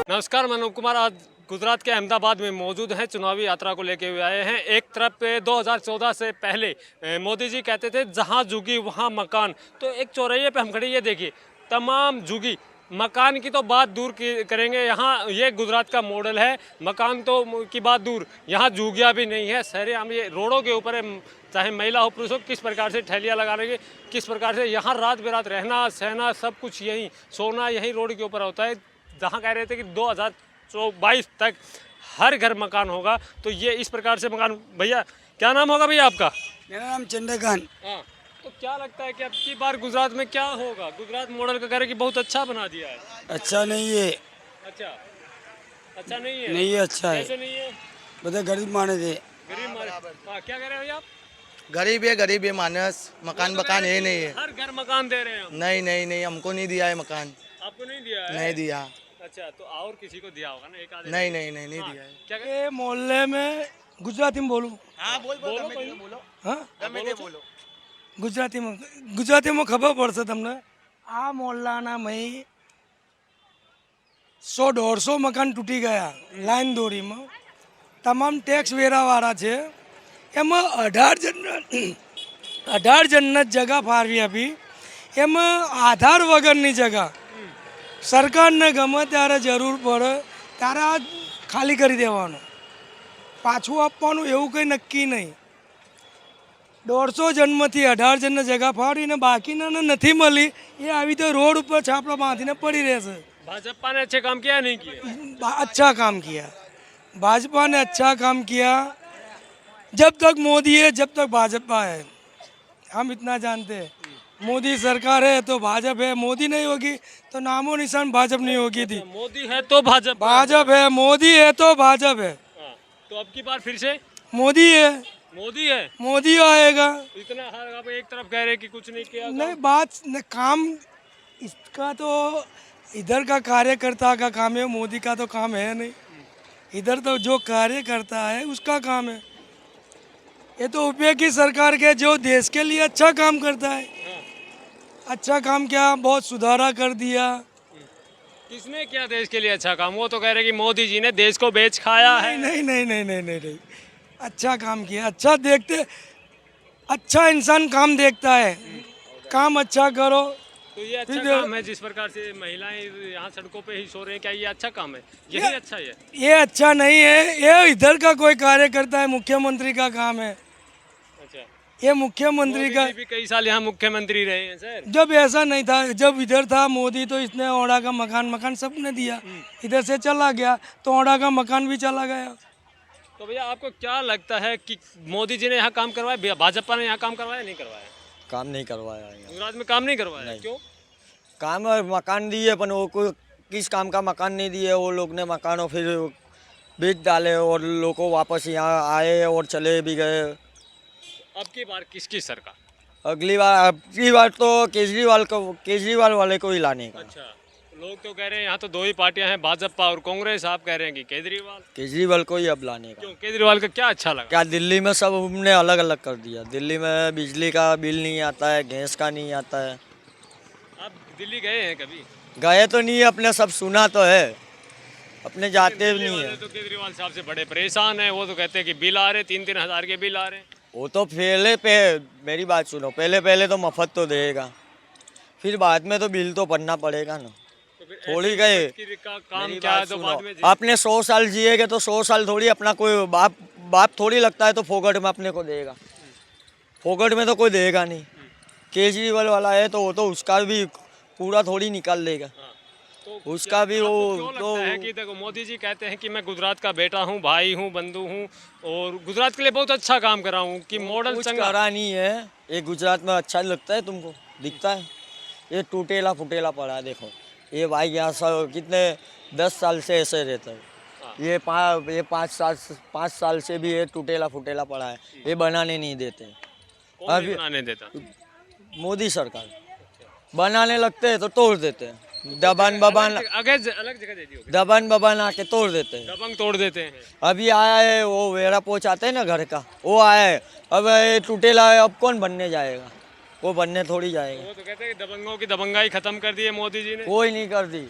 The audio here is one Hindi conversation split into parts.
नमस्कार, मैं अनूप कुमार आज गुजरात के अहमदाबाद में मौजूद हैं। चुनावी यात्रा को लेके हुए आए हैं। एक तरफ पे 2014 से पहले मोदी जी कहते थे जहां झुगी वहां मकान, तो एक चौराहे पे हम खड़े, ये देखिए तमाम झुगी, मकान की तो बात दूर की करेंगे। यहाँ ये गुजरात का मॉडल है, मकान तो की बात दूर, यहाँ झुगियाँ भी नहीं है। सरेआम ये रोडों के ऊपर है, चाहे महिला हो पुरुष हो, किस प्रकार से ठेलियाँ लगा रहे हैं, किस प्रकार से यहाँ रात बेरात रहना सहना सब कुछ यहीं, सोना यहीं रोड के ऊपर होता है। जहाँ कह रहे थे कि 2022 तक हर घर मकान होगा, तो ये इस प्रकार से मकान। भैया क्या नाम होगा भैया आपका? मेरा नाम चंद्रकांत। हाँ, तो क्या लगता है कि अब की बार गुजरात में क्या होगा? गुजरात मॉडल का कह रहे कि बहुत अच्छा बना दिया है। अच्छा नहीं है। अच्छा, अच्छा नहीं है? नहीं है, अच्छा है। कैसे नहीं है? બધા गरीब माने थे। गरीब मारे। हाँ, क्या कह रहे हो भैया आप? गरीब है मानस। मकान वो तो कह मकान रहे है कि नहीं है। हर घर मकान दे रहे हैं हम। नहीं हमको नहीं दिया है मकान। आपको नहीं दिया है? नहीं दिया। अच्छा, तो और किसी को दिया होगा ना, एक आधे। नहीं हाँ, दिया है। क्या कह- ये मोहल्ले में गुजराती में बोलूं? हाँ बोलो हाँ, बोलो। ગુજરાતીમાં ખબર પડશે તમને। આ મોહલ્લાનામાં 100-150 મકાન તૂટી ગયા લાઈન દોરીમાં। તમામ ટેક્સ વેરાવાળા છે। એમાં 18 જણને જગા ફાળવી આપી। એમાં આધાર વગરની જગા સરકારને ગમે ત્યારે જરૂર પડે ત્યારે આ ખાલી કરી દેવાનું, પાછું આપવાનું એવું કંઈ નક્કી નહીં। 150 જન્મથી 18 જણને જગા ફાડીને બાકીનાને નથી મળી, એ આવી તો રોડ ઉપર છાપડા બાંધીને પડી રહેશે। भाजपा ने अच्छे काम किया या नहीं किया? अच्छा काम किया, भाजपा ने अच्छा काम किया। जब तक मोदी है जब तक भाजपा है, हम इतना जानते हैं। मोदी सरकार है तो भाजपा है, मोदी नहीं होगी तो नामो निशान भाजपा नहीं होगी थी। मोदी है तो भाजपा। भाजपा है, मोदी है तो भाजपा है। हाँ, तो अब की बार फिर से मोदी है, मोदी है। मोदी आएगा। इतना हर आप एक तरफ कह रहे कि कुछ नहीं किया। नहीं बात न, काम इसका तो इधर का कार्यकर्ता का काम है, मोदी का तो काम है नहीं। इधर तो जो कार्य करता है उसका काम है। ये तो यूपीए की सरकार के जो देश के लिए अच्छा काम करता है। अच्छा काम क्या, बहुत सुधारा कर दिया। किसने किया देश के लिए अच्छा काम? वो तो कह रहे कि मोदी जी ने देश को बेच खाया है। नहीं, अच्छा काम किया। अच्छा देखते, अच्छा इंसान काम देखता है। काम अच्छा करो। तो ये अच्छा फिर- काम है जिस प्रकार से महिलाएं यहाँ सड़कों पे ही सो रहे हैं, क्या ये अच्छा काम है? यही अच्छा है। ये अच्छा नहीं है, ये इधर का कोई कार्यकर्ता है, मुख्यमंत्री का काम है। अच्छा, ये मुख्यमंत्री मोदी का जी भी कई साल यहाँ मुख्यमंत्री रहे हैं सर। जब ऐसा नहीं था, जब इधर था मोदी तो इसने ओढ़ा का मकान सबने दिया। इधर से चला गया तो ओढ़ा का मकान भी चला गया। तो भैया आपको क्या लगता है कि मोदी जी ने यहाँ काम करवाया, भाजपा ने यहाँ काम करवाया नहीं करवाया? काम नहीं करवाया यहाँ। गुजरात में काम नहीं करवाया? नहीं। क्यों? काम और मकान दिए पर वो कोई किस काम का मकान नहीं दिए। वो लोग ने मकानों फिर बेच डाले और लोगों को वापस यहाँ आए और चले भी गए। अब की बार किसकी सरकार? अब की बार तो केजरीवाल वाले को ही लाने का। अच्छा, लोग तो कह रहे हैं यहाँ तो दो ही पार्टियां हैं, भाजपा और कांग्रेस। आप कह रहे हैं कि केजरीवाल। केजरीवाल को ही अब लाने का। क्यों, केजरीवाल का क्या अच्छा लगा? क्या दिल्ली में सब हमने अलग अलग कर दिया। दिल्ली में बिजली का बिल नहीं आता है, गैस का नहीं आता है। आप दिल्ली गए हैं कभी? गए तो नहीं, अपने सब सुना तो है, अपने जाते भी दिल्ली नहीं वाले है। तो केजरीवाल साहब से बड़े परेशान हैं। वो तो कहते हैं कि बिल आ रहे 3-3 हज़ार के बिल आ रहे हैं। वो तो मेरी बात सुनो, पहले तो मफत तो देगा, फिर बाद में तो बिल तो भरना पड़ेगा ना। तो फिर थोड़ी ऐसे गए मुश्किल का काम मेरी क्या है बात तो सुनो, बाद में आपने 100 साल जिएगे तो 100 साल थोड़ी अपना कोई बाप थोड़ी लगता है तो फोकट में अपने को देगा। फोकट में तो कोई देगा नहीं। केजरीवाल वाला है तो वो तो उसका भी पूरा थोड़ी निकाल देगा। तो उसका भी आपको वो क्यों तो लगता है कि देखो मोदी जी कहते हैं कि मैं गुजरात का बेटा हूँ, भाई हूँ, बंधु हूँ और गुजरात के लिए बहुत अच्छा काम कर रहा हूँ कि मॉडल कुछ चंगा। करा नहीं है। ये गुजरात में अच्छा लगता है तुमको, दिखता है? ये टूटेला फुटेला पड़ा है। देखो ये भाई यहाँ कितने 10 साल से ऐसे रहता है। ये 5 साल से भी ये टूटेला फुटेला पड़ा है। ये बनाने नहीं देते। कौन नहीं अभी बनाने देता? मोदी सरकार बनाने लगते हैं तो तोड़ देते हैं। दबान बबान अलग जगह दे दियो, दबान बबान आके तोड़ देते हैं। दबंग तोड़ देते हैं। अभी आया है वो वेरा पोच आते हैं ना घर का, वो आया है। अब ये टूटेला है, अब कौन बनने जाएगा? वो बनने थोड़ी जाएगा। वो तो कहते हैं कि दबंगों की दबंगाई खत्म कर दी है मोदी जी ने। कोई नहीं कर दी।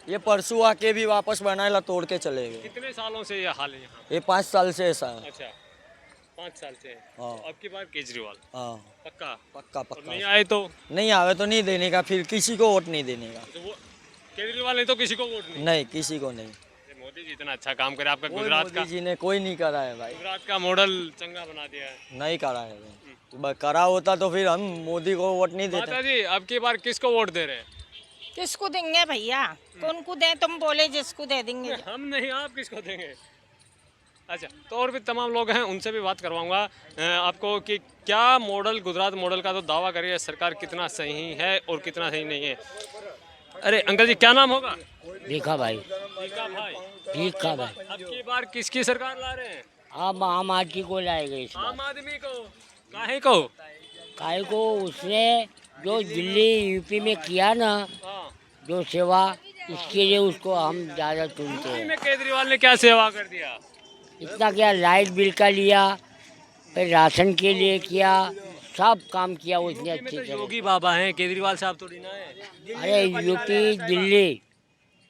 ये परसों आके भी वापस बनाएला तोड़ के चले गए। कितने सालों से ये हाल है यहाँ? ये 5 साल से ऐसा है। अच्छा, 5 साल से है। हाँ। तो अब की बार केजरीवाल हाँ पक्का? पक्का और पक्का। नहीं आए तो नहीं आवे तो नहीं देने का, फिर किसी को वोट नहीं देने का। वो केजरीवाल नहीं तो किसी को वोट नहीं। नहीं किसी को नहीं। ये मोदी जी इतना अच्छा काम करे आपका कोई गुजरात का, मोदी जी ने कोई नहीं करा है भाई, गुजरात का मॉडल चंगा बना दिया है। नहीं करा है भाई। करा होता तो फिर हम मोदी को वोट नहीं देते। माता जी अब की बार किसको वोट दे रहे हैं? किसको देंगे भैया? कौन को दे? तुम बोले जिसको दे देंगे। हम नहीं, आप किसको देंगे? अच्छा, तो और भी तमाम लोग हैं, उनसे भी बात करवाऊंगा आपको कि क्या मॉडल, गुजरात मॉडल का तो दावा करिए सरकार, कितना सही है और कितना सही नहीं है। अरे अंकल जी क्या नाम होगा? देखा भाई, टीका भाई। देखा भाई। अब की बार किसकी सरकार ला रहे हैं? अब आम आदमी को लाएगा इस बार। आम आदमी को? काहे को? काहे को? उसने जो दिल्ली यूपी में किया ना, हाँ। जो सेवा, इसके लिए उसको हम ज़्यादा चुनते यूपी हैं। में केजरीवाल ने क्या सेवा कर दिया? इतना क्या, लाइट बिल का लिया, फिर राशन के लिए किया, सब काम किया उसने यूपी में अच्छी तो तरह। योगी बाबा हैं, केजरीवाल साहब थोड़ी ना है। अरे यूपी, दिल्ली,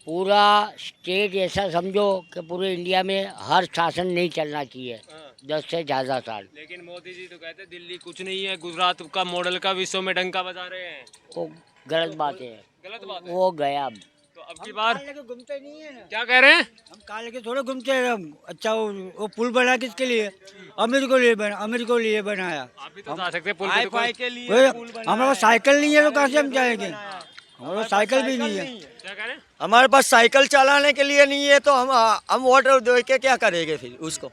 पूरा स्टेट ऐसा समझो कि पूरे इंडिया में हर शासन नहीं चलना चाहिए हाँ। 10 से ज़्यादा साल। लेकिन मोदी जी तो कहते हैं दिल्ली कुछ नहीं है, गुजरात का मॉडल का विश्व में डंका बजा रहे हैं। वो गलत बात है, गलत बात है। वो गया अब। तो अब की बार घूमते नहीं है ना, क्या कह रहे हैं? हम काल के थोड़े घूमते हैं हम। अच्छा वो पुल बना किसके लिए? अमीर को लिए बना, अमीर को लिए बनाया। आप भी तो जा सकते हैं पुल पे, तो कोई- हमारे पास साइकिल नहीं है तो कहाँ से हम जाएंगे? हमारे पास साइकिल भी नहीं है। क्या कह रहे हैं? हमारे पास साइकिल चलाने के लिए नहीं है तो हम वोट दे के क्या करेंगे फिर उसको?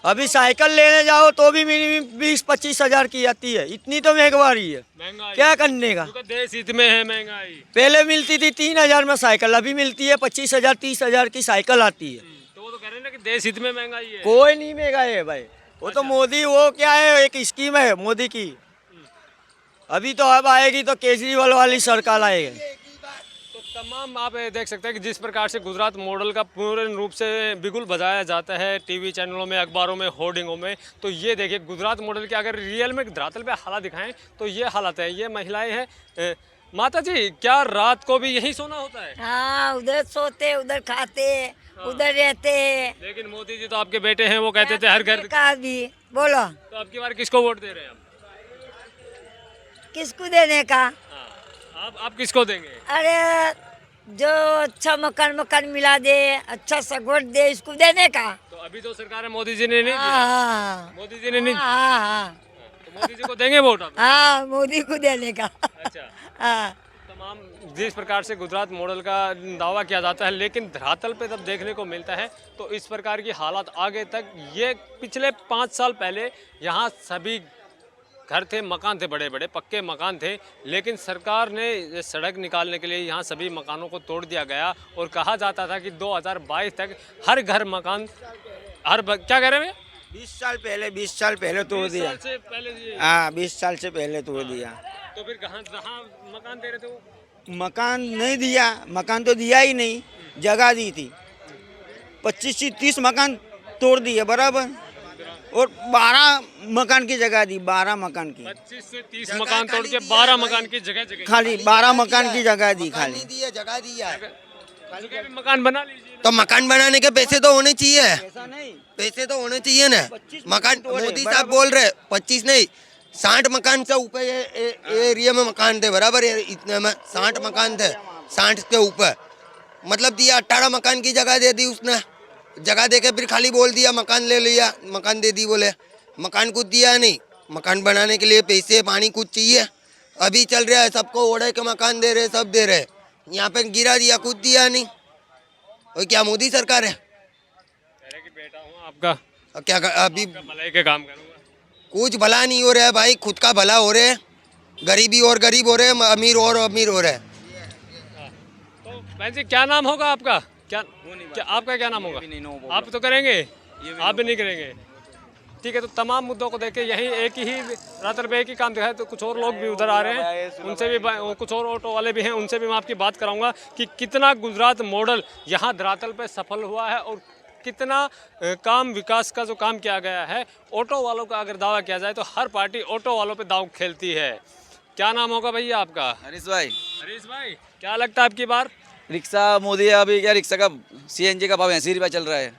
अभी साइकिल लेने जाओ तो भी मिनिमम 20-25 हज़ार की आती है। इतनी तो महंगाई है, महंगाई क्या करने का? क्योंकि देश हित में है महंगाई। पहले मिलती थी 3,000 में साइकिल, अभी मिलती है 25,000 30,000 की साइकिल आती है। तो वो तो कह रहे हैं ना कि देश हित में महंगाई है। कोई नहीं महंगाई है भाई, वो तो मोदी, वो क्या है, एक स्कीम है मोदी की। अभी तो अब आएगी तो केजरीवाल वाली सरकार आएगी। तो तमाम आप ये देख सकते हैं कि जिस प्रकार से गुजरात मॉडल का पूर्ण रूप से बिगुल बजाया जाता है टीवी चैनलों में, अखबारों में, होर्डिंगों में, तो ये देखिए गुजरात मॉडल के अगर रियल में धरातल पे हालात दिखाएं तो ये हालात है। ये महिलाएं हैं। माता जी क्या रात को भी यही सोना होता है? हाँ, उधर सोते, उधर खाते, उधर रहते। लेकिन मोदी जी तो आपके बेटे हैं, वो कहते थे हर घर। का भी बोलो, तो अब की बार किसको वोट दे रहे हैं आप? किसको देने का? हाँ, आप किसको देंगे? अरे जो अच्छा मकान मिला दे, अच्छा सगवट दे, इसको देने का। तो अभी तो सरकार है, मोदी जी ने नहीं दिया। हाँ मोदी जी ने नहीं दिया। हाँ हाँ तो मोदी जी को देंगे वोट आप? हाँ, मोदी को देने का। अच्छा। हाँ, तमाम जिस प्रकार से गुजरात मॉडल का दावा किया जाता है, लेकिन धरातल पे जब देखने को मिलता है तो इस प्रकार की हालात आगे तक, ये पिछले 5 साल पहले यहाँ सभी घर थे, मकान थे, बड़े बड़े पक्के मकान थे, लेकिन सरकार ने सड़क निकालने के लिए यहाँ सभी मकानों को तोड़ दिया गया और कहा जाता था कि 2022 तक हर घर मकान, क्या कह रहे हैं? 20 साल पहले तोड़ 20 दिया। साल से पहले दिए। हाँ, 20 साल से पहले तोड़ दिया। तो फिर कहाँ जहाँ मकान दे रहे थे वो? मकान नहीं दिया, मकान तो दिया ही नहीं, जगह दी थी। 25 से 30 मकान तोड़ दिए बराबर, और 12 मकान की जगह दी, 12 मकान की। 25 से 30 मकान तोड़ के 12 मकान की जगह खाली 12 मकान की जगह दी खाली। जगह दिया है। मकान बना लीजिए। तो मकान बनाने के पैसे तो होने चाहिए, ऐसा नहीं, पैसे तो होने चाहिए ना। 25 मकान तोड़े, मोदी साहब बराबर। बोल रहे 25 नहीं 60 मकान से ऊपर ये एरिया में मकान थे बराबर, इतने में 60 मकान थे, 60 के ऊपर मतलब दिया। 18 मकान की जगह दे दी उसने, जगह दे के फिर खाली बोल दिया मकान ले लिया, मकान दे दी बोले। मकान कुछ दिया नहीं, मकान बनाने के लिए पैसे पानी कुछ चाहिए। अभी चल रहा है सबको ओढ़े के मकान दे रहे, सब दे रहे, यहाँ पे गिरा दिया, कुछ दिया नहीं। और क्या मोदी सरकार है? बेटा हूँ आपका, और क्या अभी भलाई के काम करूँगा। कुछ भला नहीं हो रहा है भाई, खुद का भला हो रहा है, गरीबी और गरीब हो रहे हैं, अमीर और अमीर हो रहे हैं। तो बहन जी क्या नाम होगा आपका? क्या आपका क्या नाम होगा? आप तो करेंगे, आप भी नहीं करेंगे? ठीक है, तो तमाम मुद्दों को देख के यही एक ही रातर पे एक ही काम दिखाया। तो कुछ और लोग भी उधर आ रहे हैं, उनसे भी कुछ और ऑटो वाले भी हैं, उनसे भी मैं आपकी बात कराऊंगा कि कितना गुजरात मॉडल यहाँ धरातल पे सफल हुआ है और कितना काम, विकास का जो काम किया गया है। ऑटो वालों का अगर दावा किया जाए तो हर पार्टी ऑटो वालों पे दाव खेलती है। क्या नाम होगा भैया आपका? हरीश भाई, हरीश भाई, क्या लगता है आपकी बार? रिक्शा मोदी अभी क्या रिक्शा का सीएनजी का भाव 80 रुपया चल रहा है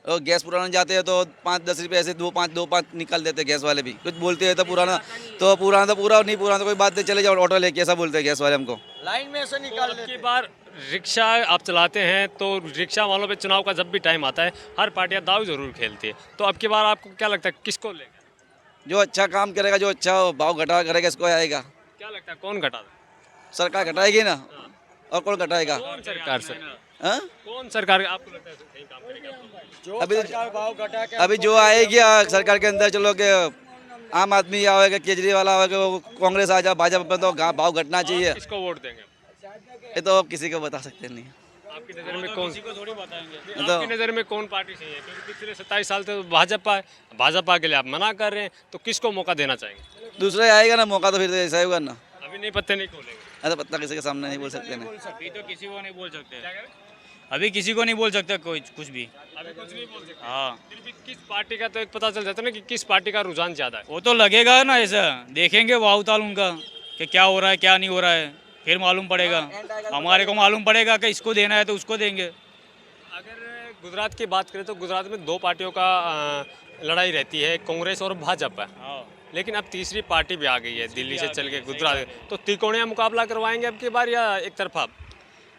और गैस पुराना जाते हैं तो 5-10 रुपये ऐसे 2-5 निकाल देते हैं गैस वाले भी। कुछ बोलते हैं तो पुराना पूरा नहीं पुराना तो कोई बात नहीं, चले जाओ ऑटो लेके, ऐसा बोलते हैं गैस वाले हमको। लाइन में से निकाल अब की बार रिक्शा आप चलाते हैं तो रिक्शा वालों पे चुनाव का जब भी टाइम आता है हर पार्टियां दाव जरूर खेलती है, तो अब की बार आपको क्या लगता है किसको लेगा? जो अच्छा काम करेगा, जो अच्छा भाव घटा करेगा, इसको आएगा। क्या लगता है कौन घटा? सरकार घटाएगी ना, और कौन घटाएगा? सरकार से हाँ? कौन सरकार आपको लगता है सही काम करेगा? अभी जो आएगी सरकार के अंदर, चलो कि आम आदमी आएगा, केजरीवाल आएगा, वो कांग्रेस आ जाए, भाजपा पे तो भाव घटना चाहिए। किसको वोट देंगे? ये तो अब किसी को बता सकते नहीं। आपकी नज़र में कौन को थोड़ी बताएंगे? तो आपकी नज़र में कौन पार्टी सही है? क्योंकि पिछले 27 साल से भाजपा है, भाजपा के लिए आप मना कर रहे हैं, तो किसको मौका देना चाहेंगे? दूसरा आएगा ना मौका तो फिर तो ऐसा ही होगा ना। अभी नहीं पत्ते नहीं खोलेंगे। ऐसा पत्ता किसी के सामने नहीं बोल सकते ना। अभी तो किसी को नहीं बोल सकते, अभी किसी को नहीं बोल सकते कोई कुछ भी। अभी कुछ नहीं बोल सकते। हाँ, फिर भी किस पार्टी का तो एक पता चल जाता है ना कि किस पार्टी का रुझान ज़्यादा है। वो तो लगेगा ना, ऐसा देखेंगे वाव ताल उनका कि क्या हो रहा है क्या नहीं हो रहा है, फिर मालूम पड़ेगा। हमारे को मालूम पड़ेगा कि इसको देना है तो उसको देंगे। अगर गुजरात की बात करें तो गुजरात में दो पार्टियों का लड़ाई रहती है, कांग्रेस और भाजपा। लेकिन अब तीसरी पार्टी भी आ गई है दिल्ली से चल के गुजरात, तो त्रिकोणीय मुकाबला करवाएंगे अब की बार या एक तरफा?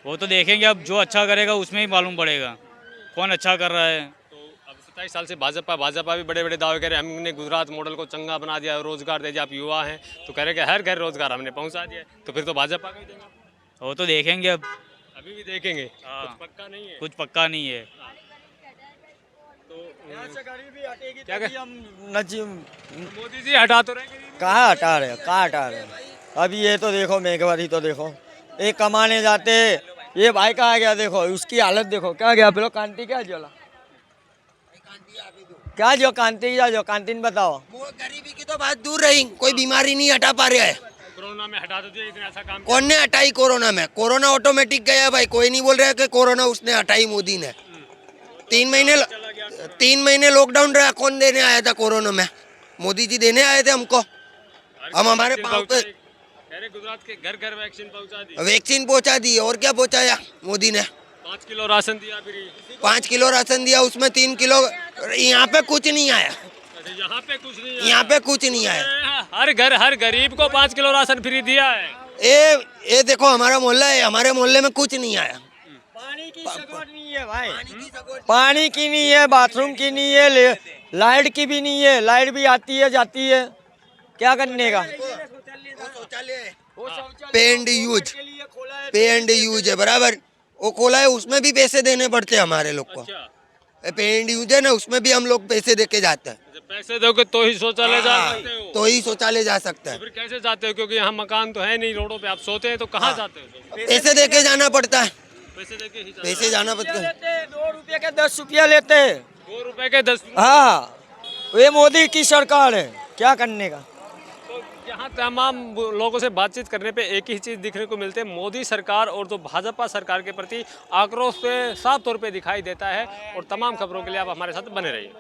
वो तो देखेंगे, अब जो अच्छा करेगा उसमें ही मालूम पड़ेगा कौन अच्छा कर रहा है। तो अब 27 साल से भाजपा भी बड़े बड़े दावे करे, हमने गुजरात मॉडल को चंगा बना दिया, रोजगार दे दिया, आप युवा हैं तो कह रहे कि हर घर रोजगार हमने पहुंचा दिया, तो फिर तो भाजपा को ही देंगे। वो तो देखेंगे, अब अभी भी देखेंगे, हाँ। कुछ पक्का नहीं है। कुछ पक्का नहीं है। क्या कह- नची मोदी जी हटा तो रहे गरीबी। कहाँ हटा रहे? अभी ये तो देखो, महंगाई तो देखो, ये कमाने जाते, ये भाई कहाँ गया देखो, उसकी हालत देखो, क्या गया फिर कांति क्या जोला, क्या जो कांति क्या जो कांतिन बताओ। वो गरीबी की तो बात दूर रही, कोई बीमारी नहीं हटा पा रहा है। कोरोना में हटा तो दिया, इतना ऐसा काम कौन ने हटाई कोरोना में? कोरोना ऑटोमेटिक गया भाई, कोई नहीं बोल रहा है कि कोरोना उसने हटाई मोदी ने। 3 महीने लॉकडाउन रहा, कौन देने आया था कोरोना में? मोदी जी देने आए थे हमको। हम हमारे पाँव पे गुजरात के घर घर वैक्सीन पहुंचा दी, वैक्सीन पहुंचा दी, और क्या पहुंचाया मोदी ने? 5 किलो राशन दिया, फिर 5 किलो राशन दिया, उसमें 3 किलो। यहाँ पे कुछ नहीं आया, यहाँ पे कुछ नहीं है। यहाँ पे कुछ नहीं आया। हर गरीब को 5 किलो राशन फ्री दिया है। ये देखो हमारा मोहल्ला है, हमारे मोहल्ले में कुछ नहीं आया। पानी की सगवड़ नहीं है भाई, पानी की नहीं है, बाथरूम की नहीं है, लाइट की भी नहीं है, लाइट भी आती है जाती है, क्या करने का? पे एंड यूज है बराबर, वो खोला है, उसमें भी पैसे देने पड़ते हैं हमारे लोग को। पे एंड यूज है ना, उसमें भी हम लोग पैसे दे के जाते हैं। पैसे दोगे तो ही शौचालय जा सकते हो। तो ही शौचालय जा सकता है। फिर कैसे जाते हो? क्योंकि यहाँ मकान तो है नहीं, रोडों पे आप सोते हैं, तो कहाँ जाते हो? पैसे दे के जाना पड़ता है, पैसे देके ही जाते पैसे जाना पड़ता है। 2 रुपये के 10 रुपया लेते। 2 रुपए के 10। हाँ, ये मोदी की सरकार है, क्या करने का? यहाँ तमाम लोगों से बातचीत करने पे एक ही चीज़ दिखने को मिलती है, मोदी सरकार और जो भाजपा सरकार के प्रति आक्रोश पे साफ तौर पे दिखाई देता है। और तमाम खबरों के लिए आप हमारे साथ बने रहिए।